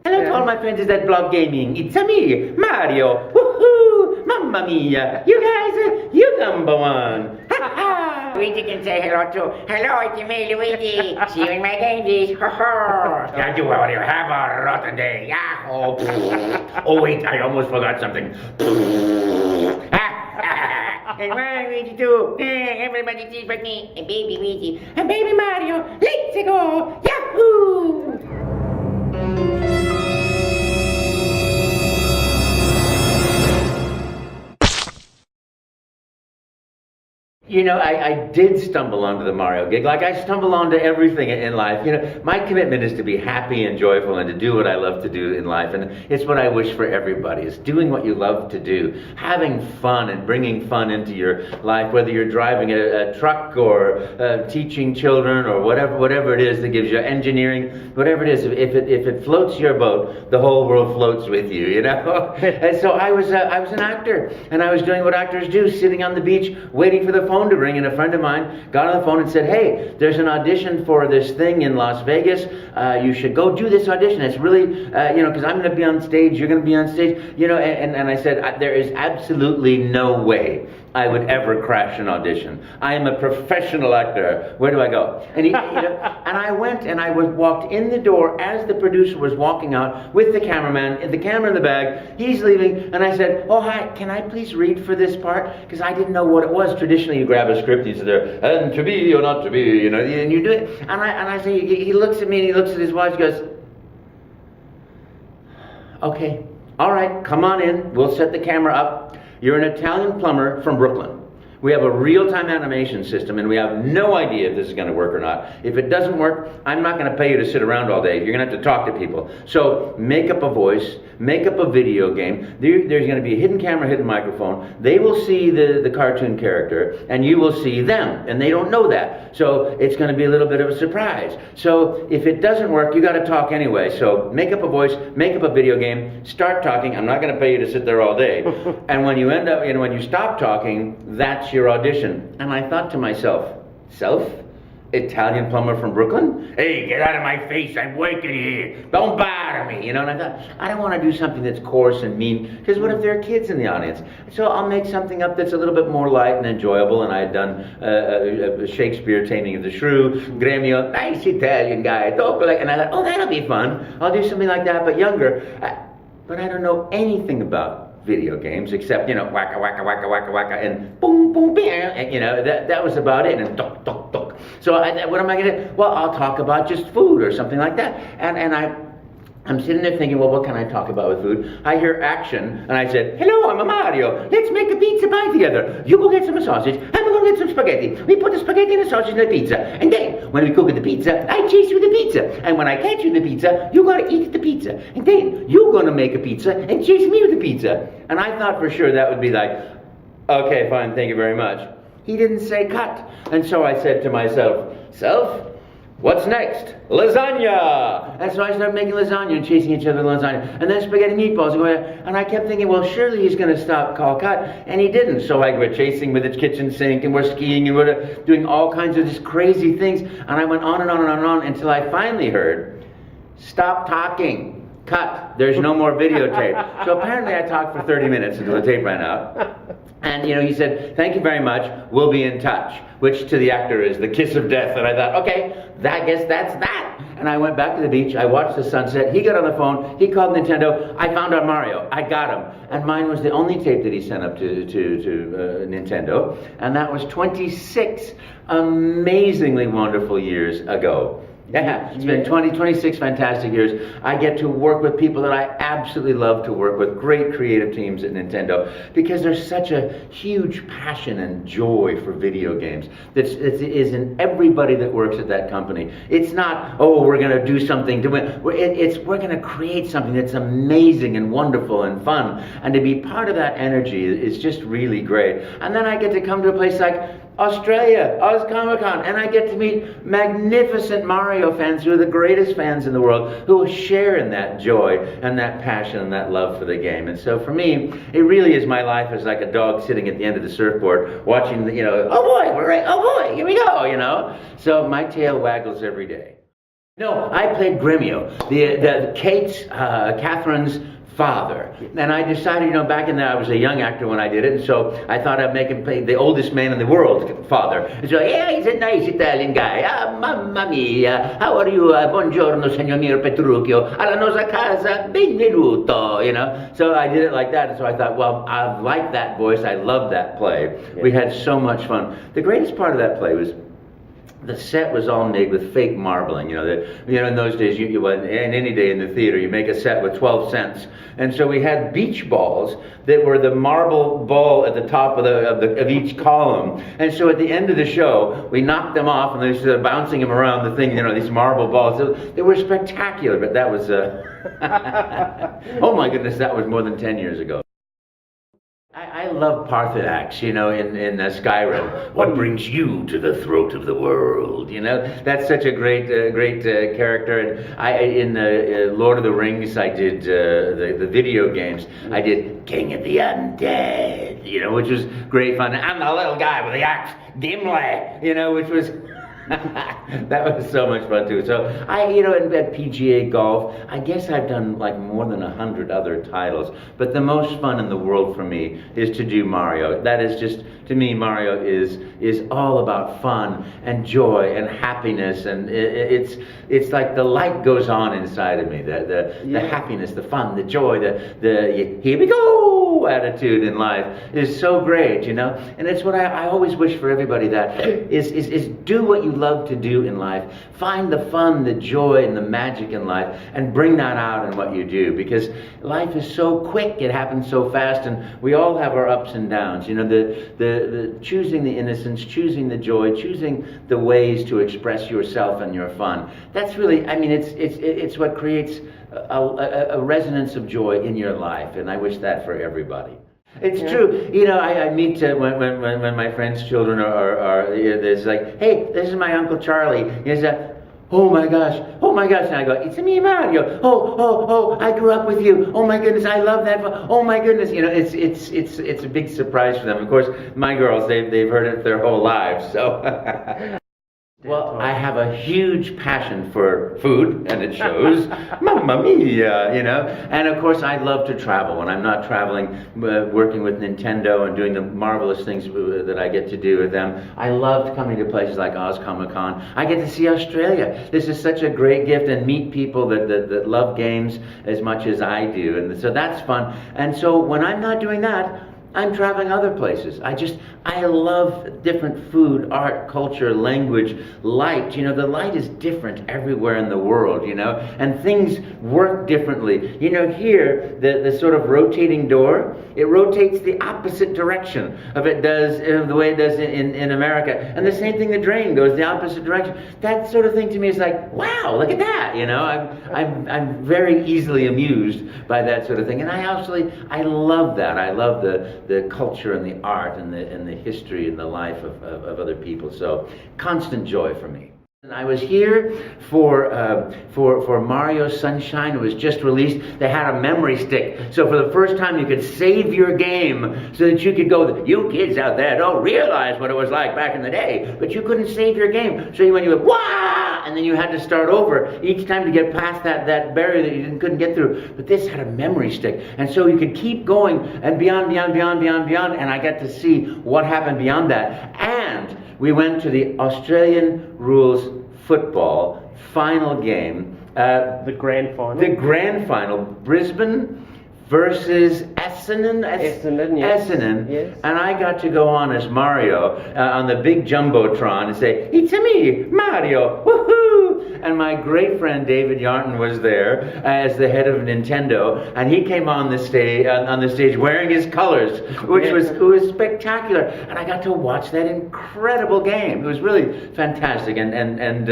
Hello to all my friends at BLOT Gaming. It's me, Mario. Woohoo! Mamma mia! You guys, you number one. Ha ha! Luigi can say hello too. Hello, it's me, Luigi. See you in my games. Ha ha! Now you already have a rotten day. Yahoo! Oh wait, I almost forgot something. And my Luigi too. Everybody sees but me. And baby Luigi. And baby Mario. Let's go. Yahoo! You know, I did stumble onto the Mario gig, like I stumble onto everything in life. You know, my commitment is to be happy and joyful and to do what I love to do in life. And it's what I wish for everybody, is doing what you love to do. Having fun and bringing fun into your life, whether you're driving a truck or teaching children or whatever it is that gives you engineering, whatever it is. If it floats your boat, the whole world floats with you, you know? And so I was an actor, and I was doing what actors do, sitting on the beach, waiting for the phone to ring, and a friend of mine got on the phone and said, hey, there's an audition for this thing in Las Vegas. You should go do this audition. It's really, because I'm going to be on stage, you're going to be on stage, and I said, there is absolutely no way I would ever crash an audition. I am a professional actor. Where do I go? And and I went and I walked in the door as the producer was walking out with the cameraman, and the camera in the bag. He's leaving, and I said, oh, hi, can I please read for this part? Because I didn't know what it was. Traditionally, you grab a script, you sit there, and to be or not to be, and you do it. And I say, he looks at me and he looks at his watch, goes, okay, all right, come on in. We'll set the camera up. You're an Italian plumber from Brooklyn. We have a real-time animation system, and we have no idea if this is going to work or not. If it doesn't work, I'm not going to pay you to sit around all day. You're going to have to talk to people. So make up a voice, make up a video game. There's going to be a hidden camera, hidden microphone. They will see the cartoon character, and you will see them, and they don't know that. So it's going to be a little bit of a surprise. So if it doesn't work, you got to talk anyway. So make up a voice, make up a video game, start talking. I'm not going to pay you to sit there all day. And when you end up, when you stop talking, that's your audition. And I thought to myself, Italian plumber from Brooklyn? Hey, get out of my face, I'm working here. Don't bother me, And I thought, I don't want to do something that's coarse and mean, because what if there are kids in the audience? So I'll make something up that's a little bit more light and enjoyable, and I had done a Shakespeare Taming of the Shrew, Gremio, nice Italian guy, and I thought, oh, that'll be fun. I'll do something like that, but younger. But I don't know anything about video games, except, waka, waka, waka, waka, waka, and boom, boom, bam, and, that was about it, and tok, tok, tok. So what am I going to do? Well, I'll talk about just food or something like that. And I'm sitting there thinking, well, what can I talk about with food? I hear action, and I said, hello, I'm a Mario. Let's make a pizza pie together. You go get some sausage, I'm going to get some spaghetti. We put the spaghetti and the sausage in the pizza. And then, when we cook the pizza, I chase you the pizza. And when I catch you the pizza, you got to eat the pizza. And then, you're going to make a pizza and chase me with the pizza. And I thought for sure that would be like, okay, fine, thank you very much. He didn't say cut. And so I said to myself, what's next? Lasagna! And so I started making lasagna and chasing each other with lasagna. And then spaghetti meatballs. And I kept thinking, well, surely he's going to stop, call, cut. And he didn't. So we're chasing with its kitchen sink, and we're skiing, and we're doing all kinds of just crazy things. And I went on and on and on and on until I finally heard, stop talking. Cut. There's no more videotape. So apparently I talked for 30 minutes until the tape ran out. And, he said, thank you very much, we'll be in touch, which to the actor is the kiss of death. And I thought, okay, I guess that's that. And I went back to the beach, I watched the sunset, he got on the phone, he called Nintendo, I found out Mario, I got him. And mine was the only tape that he sent up to Nintendo, and that was 26 amazingly wonderful years ago. Yeah, it's been 26 fantastic years. I get to work with people that I absolutely love to work with, great creative teams at Nintendo, because there's such a huge passion and joy for video games that is in everybody that works at that company. It's not, oh, we're going to do something to win. We're going to create something that's amazing and wonderful and fun, and to be part of that energy is just really great. And then I get to come to a place like Australia, Oz Comic Con, and I get to meet magnificent Mario fans who are the greatest fans in the world, who will share in that joy and that passion and that love for the game. And so for me, it really is, my life is like a dog sitting at the end of the surfboard watching oh boy, we're right, oh boy, here we go, So my tail waggles every day. No, I played Gremio, Catherine's father. And I decided, back in there, I was a young actor when I did it, and so I thought I'd make him play the oldest man in the world, father. And so, yeah, he's a nice Italian guy. Ah, mamma mia, how are you? Buongiorno, signor mio Petruccio. Alla nostra casa, benvenuto, So I did it like that, and so I thought, well, I like that voice, I love that play. Yeah. We had so much fun. The greatest part of that play was the set was all made with fake marbling. In those days, and any day in the theater, you make a set with 12 cents. And so we had beach balls that were the marble ball at the top of each column. And so at the end of the show, we knocked them off, and they started bouncing them around the thing. These marble balls. So they were spectacular. But that was, oh my goodness, that was more than 10 years ago. I love Parthenax, in Skyrim. What brings you to the throat of the world? That's such a great character. And in Lord of the Rings, I did the video games. I did King of the Undead, which was great fun. I'm the little guy with the axe, Gimli, which was. That was so much fun too. So at PGA golf, I guess I've done like more than 100 other titles. But the most fun in the world for me is to do Mario. That is just, to me, Mario is all about fun and joy and happiness, and it's like the light goes on inside of me. The happiness, the fun, the joy, the here we go attitude in life is so great, And it's what I always wish for everybody, that is do what you love to do in life. Find the fun, the joy, and the magic in life, and bring that out in what you do, because life is so quick, it happens so fast, and we all have our ups and downs. The choosing the innocence, choosing the joy, choosing the ways to express yourself and your fun. That's really, it's what creates a resonance of joy in your life, and I wish that for everybody. It's true. I meet when my friends' children are there's like, hey, this is my Uncle Charlie. He's oh my gosh, and I go, it's me, Mario. Oh, I grew up with you. Oh my goodness, I love that. Oh my goodness, it's a big surprise for them. Of course, my girls, they've heard it their whole lives, so. Well, I have a huge passion for food, and it shows. Mamma mia, And of course, I love to travel. When I'm not traveling, working with Nintendo and doing the marvelous things that I get to do with them, I loved coming to places like Oz Comic Con. I get to see Australia. This is such a great gift, and meet people that love games as much as I do. And so that's fun. And so when I'm not doing that, I'm traveling other places. I love different food, art, culture, language, light. The light is different everywhere in the world, and things work differently. Here, the sort of rotating door, it rotates the opposite direction of it does, the way it does in America. And the same thing, the drain goes the opposite direction. That sort of thing to me is like, wow, look at that, I'm very easily amused by that sort of thing. And I love that. I love the culture and the art and the history and the life of other people. So constant joy for me. And I was here for Mario Sunshine. It was just released. They had a memory stick. So for the first time, you could save your game so that you could go, you kids out there don't realize what it was like back in the day, but you couldn't save your game. So when you went, wah! And then you had to start over each time to get past that barrier that you couldn't get through. But this had a memory stick. And so you could keep going and beyond. And I got to see what happened beyond that. And we went to the Australian rules football final game. The grand final. The grand final. Brisbane versus Essendon. Essendon, yes. Essendon. Yes. And I got to go on as Mario on the big Jumbotron and say, it's me, Mario, woohoo! And my great friend David Yarnton was there as the head of Nintendo, and he came on the stage wearing his colors, which was spectacular. And I got to watch that incredible game. It was really fantastic, and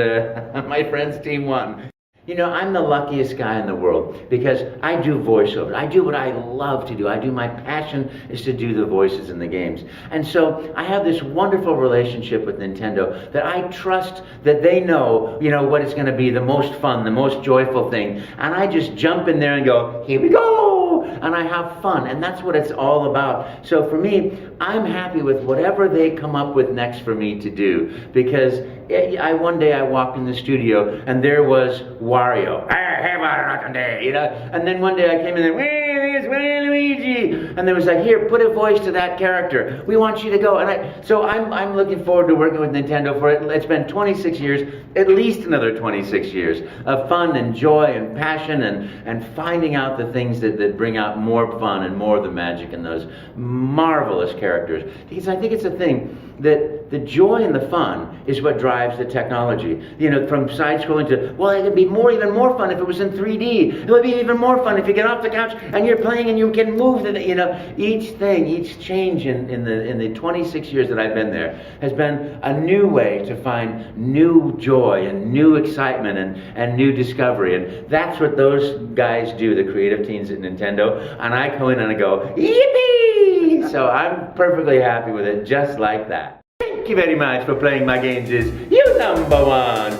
my friend's team won. I'm the luckiest guy in the world because I do voiceover. I do what I love to do. My passion is to do the voices in the games. And so I have this wonderful relationship with Nintendo that I trust that they know, what is going to be the most fun, the most joyful thing. And I just jump in there and go, here we go! woo, and I have fun, and that's what it's all about. So for me, I'm happy with whatever they come up with next for me to do, because one day I walked in the studio and there was Wario. You know, and then one day I came in and it's Luigi, and there was like, here, put a voice to that character. We want you to go, and so I'm looking forward to working with Nintendo for it. It's been 26 years, at least another 26 years of fun and joy and passion and finding out the things that bring out more fun and more of the magic in those marvelous characters. Because I think it's a thing that the joy and the fun is what drives the technology. You know, from side-scrolling to, well, it would be even more fun if it was in 3D. It would be even more fun if you get off the couch and you're playing and you can move. You know, each change in the 26 years that I've been there has been a new way to find new joy and new excitement and new discovery. And that's what those guys do, the creative teams at Nintendo. And I go in and I go, yippee! So I'm perfectly happy with it, just like that. Thank you very much for playing my games. You number one.